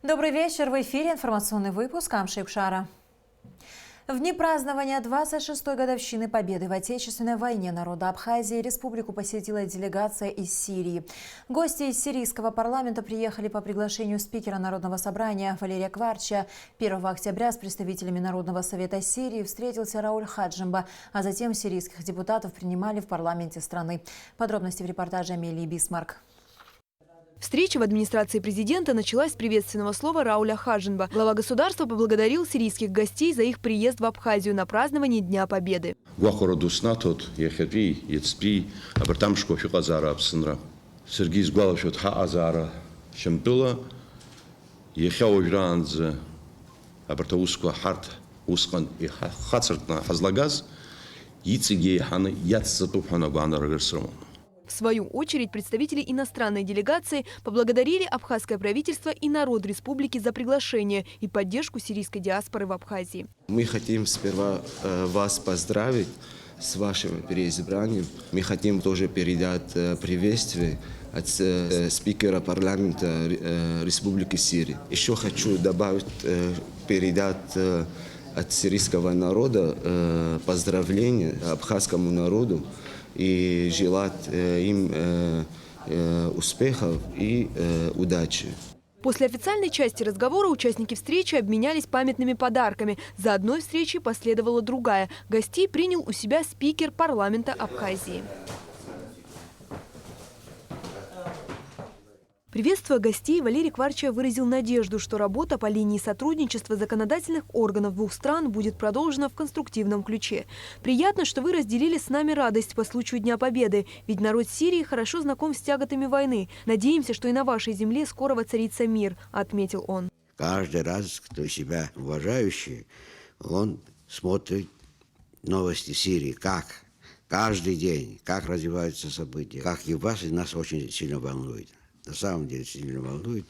Добрый вечер. В эфире информационный выпуск Амшейкшара. В дни празднования 26-й годовщины победы в Отечественной войне народа Абхазии республику посетила делегация из Сирии. Гости из сирийского парламента приехали по приглашению спикера Народного собрания Валерия Кварча. 1 октября с представителями Народного совета Сирии встретился Рауль Хаджимба, а затем сирийских депутатов принимали в парламенте страны. Подробности в репортаже Амелии Бисмарк. Встреча в администрации президента началась с приветственного слова Рауля Хаджимба. Глава государства поблагодарил сирийских гостей за их приезд в Абхазию на празднование Дня Победы. В свою очередь, представители иностранной делегации поблагодарили абхазское правительство и народ республики за приглашение и поддержку сирийской диаспоры в Абхазии. Мы хотим сперва вас поздравить с вашим переизбранием. Мы хотим тоже передать приветствие от спикера парламента Республики Сирия. Еще хочу добавить, передать от сирийского народа поздравления абхазскому народу и желать им успехов и удачи. После официальной части разговора участники встречи обменялись памятными подарками. За одной встречей последовала другая. Гостей принял у себя спикер парламента Абхазии. Приветствуя гостей, Валерий Кварча выразил надежду, что работа по линии сотрудничества законодательных органов двух стран будет продолжена в конструктивном ключе. Приятно, что вы разделили с нами радость по случаю Дня Победы, ведь народ Сирии хорошо знаком с тяготами войны. Надеемся, что и на вашей земле скоро воцарится мир, отметил он. Каждый раз, кто себя уважающий, он смотрит новости Сирии, как каждый день, как развиваются события, как и вас, и нас очень сильно волнует. На самом деле сильно волнует.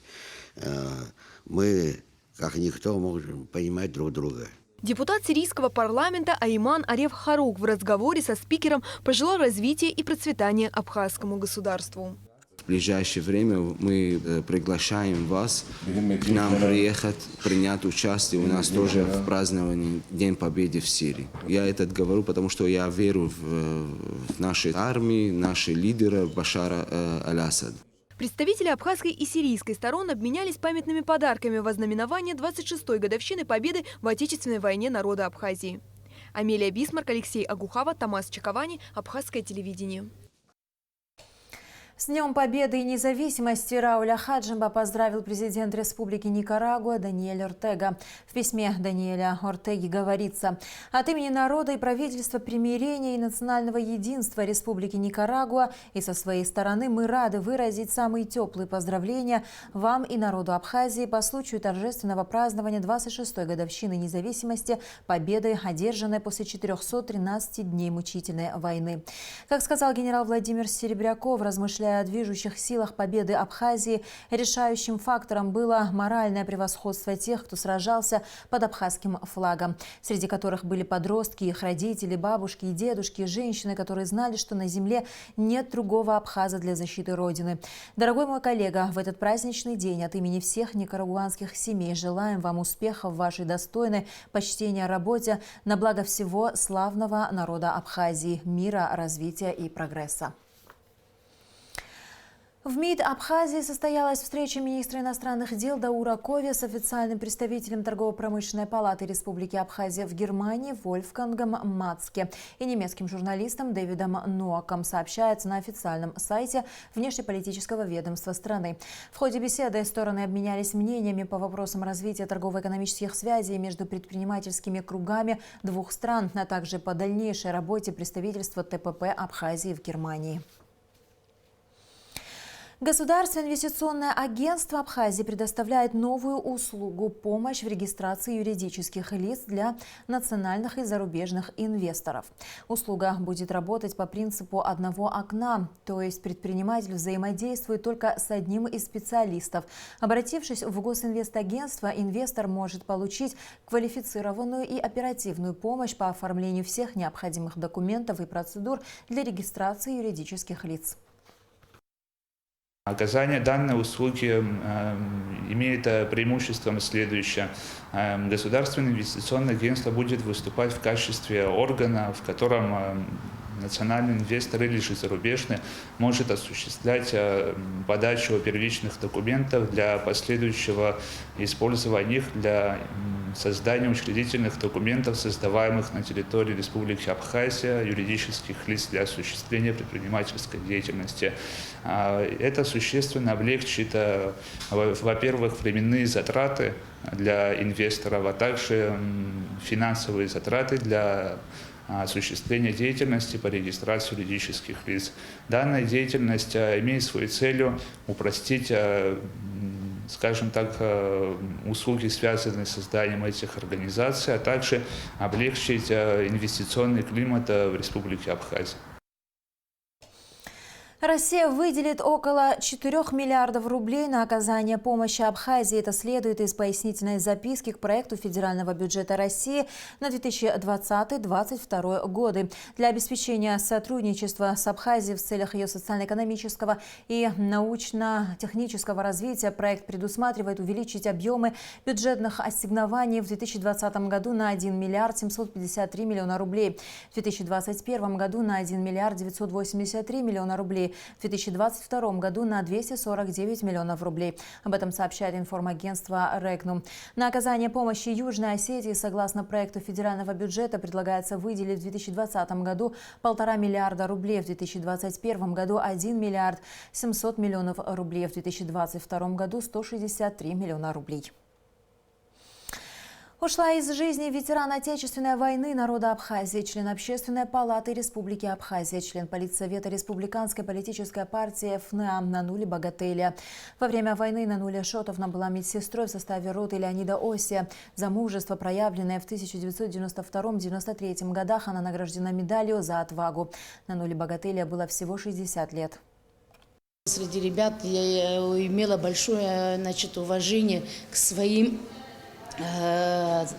Мы, как никто, можем понимать друг друга. Депутат сирийского парламента Айман Ареф Харук в разговоре со спикером пожелал развития и процветания абхазскому государству. В ближайшее время мы приглашаем вас к нам приехать, принять участие у нас тоже в праздновании День Победы в Сирии. Я это говорю, потому что я верю в нашей армии, наши лидеры Башара аль-Асада. Представители абхазской и сирийской сторон обменялись памятными подарками во знаменование 26-й годовщины победы в Отечественной войне народа Абхазии. Амелия Бисмарк, Алексей Агухава, Томас Чаковани, Абхазское телевидение. С Днем Победы и независимости Рауля Хаджимба поздравил президент Республики Никарагуа Даниэль Ортега. В письме Даниэля Ортеги говорится: от имени народа и правительства примирения и национального единства Республики Никарагуа и со своей стороны мы рады выразить самые теплые поздравления вам и народу Абхазии по случаю торжественного празднования 26-й годовщины независимости, победы, одержанной после 413 дней мучительной войны. Как сказал генерал Владимир Серебряков, размышляя о движущих силах победы Абхазии, решающим фактором было моральное превосходство тех, кто сражался под абхазским флагом, среди которых были подростки, их родители, бабушки и дедушки, женщины, которые знали, что на земле нет другого абхаза для защиты Родины. Дорогой мой коллега, в этот праздничный день от имени всех никарагуанских семей желаем вам успехов в вашей достойной почтения работе на благо всего славного народа Абхазии, мира, развития и прогресса. В МИД Абхазии состоялась встреча министра иностранных дел Даура Кове с официальным представителем Торгово-промышленной палаты Республики Абхазия в Германии Вольфгангом Мацке и немецким журналистом Дэвидом Ноаком, сообщается на официальном сайте внешнеполитического ведомства страны. В ходе беседы стороны обменялись мнениями по вопросам развития торгово-экономических связей между предпринимательскими кругами двух стран, а также по дальнейшей работе представительства ТПП Абхазии в Германии. Государственное инвестиционное агентство Абхазии предоставляет новую услугу – помощь в регистрации юридических лиц для национальных и зарубежных инвесторов. Услуга будет работать по принципу одного окна, то есть предприниматель взаимодействует только с одним из специалистов. Обратившись в Госинвестагентство, инвестор может получить квалифицированную и оперативную помощь по оформлению всех необходимых документов и процедур для регистрации юридических лиц. Оказание данной услуги имеет преимуществом следующее. Государственное инвестиционное агентство будет выступать в качестве органа, в котором национальный инвестор или же зарубежный может осуществлять подачу первичных документов для последующего использования их для создания учредительных документов, создаваемых на территории Республики Абхазия, юридических лиц для осуществления предпринимательской деятельности. Это существенно облегчит, во-первых, временные затраты для инвесторов, а также финансовые затраты для осуществления деятельности по регистрации юридических лиц. Данная деятельность имеет своей целью упростить, скажем так, услуги, связанные с созданием этих организаций, а также облегчить инвестиционный климат в Республике Абхазия. Россия выделит около 4 миллиардов рублей на оказание помощи Абхазии. Это следует из пояснительной записки к проекту федерального бюджета России на 2020-2022 годы. Для обеспечения сотрудничества с Абхазией в целях ее социально-экономического и научно-технического развития проект предусматривает увеличить объемы бюджетных ассигнований в 2020 году на 1 миллиард 753 миллиона рублей, в 2021 году на 1 миллиард 983 миллиона рублей, в 2022 году на 249 миллионов рублей. Об этом сообщает информагентство «Рекнум». На оказание помощи Южной Осетии согласно проекту федерального бюджета предлагается выделить в 2020 году 1,5 миллиарда рублей, в 2021 году 1 миллиард 700 миллионов рублей, в 2022 году 163 миллиона рублей. Ушла из жизни ветеран Отечественной войны народа Абхазии, член Общественной палаты Республики Абхазия, член Политсовета Республиканской политической партии ФНА Нанули Богателия. Во время войны Нануля Шотовна была медсестрой в составе роты Леонида Осия. За мужество, проявленное в 1992-1993 годах, она награждена медалью за отвагу. Нанули Богателия было всего 60 лет. Среди ребят я имела большое, уважение к своим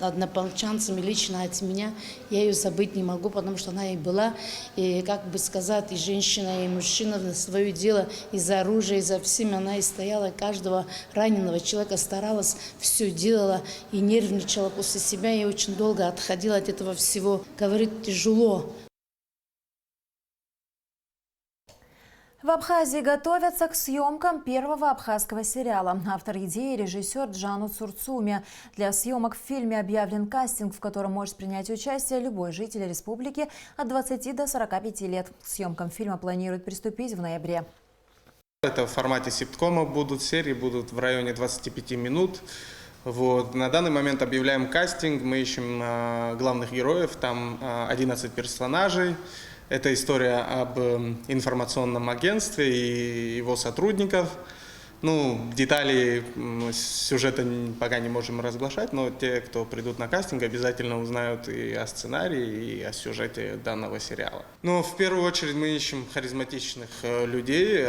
однополчанцам, и лично от меня. Я ее забыть не могу, потому что она и была, и, как бы сказать, и женщина, и мужчина на свое дело, и за оружие, и за всем. Она и стояла, каждого раненого человека старалась, все делала, и нервничала после себя, и очень долго отходила от этого всего. Говорит, тяжело. В Абхазии готовятся к съемкам первого абхазского сериала. Автор идеи – режиссер Джану Цурцуми. Для съемок в фильме объявлен кастинг, в котором может принять участие любой житель республики от 20 до 45 лет. К съемкам фильма планируют приступить в ноябре. Это в формате ситкома будут серии, будут в районе 25 минут. Вот. На данный момент объявляем кастинг, мы ищем главных героев, там 11 персонажей. Это история об информационном агентстве и его сотрудников. Детали сюжета пока не можем разглашать, но те, кто придут на кастинг, обязательно узнают и о сценарии, и о сюжете данного сериала. В первую очередь мы ищем харизматичных людей,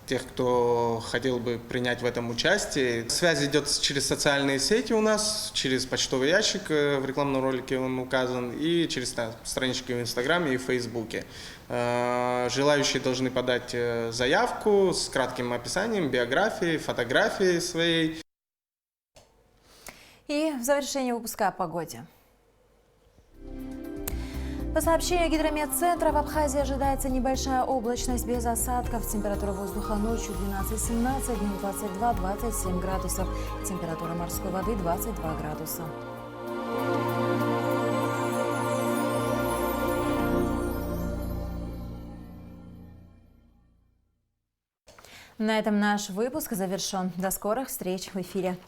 тех, кто хотел бы принять в этом участие. Связь идет через социальные сети у нас, через почтовый ящик, в рекламном ролике он указан, и через странички в Инстаграме и в Фейсбуке. Желающие должны подать заявку с кратким описанием, биографией, фотографией своей. И в завершении выпуска о погоде. По сообщению Гидрометцентра, в Абхазии ожидается небольшая облачность без осадков. Температура воздуха ночью 12-17, днем 22-27 градусов. Температура морской воды 22 градуса. На этом наш выпуск завершен. До скорых встреч в эфире.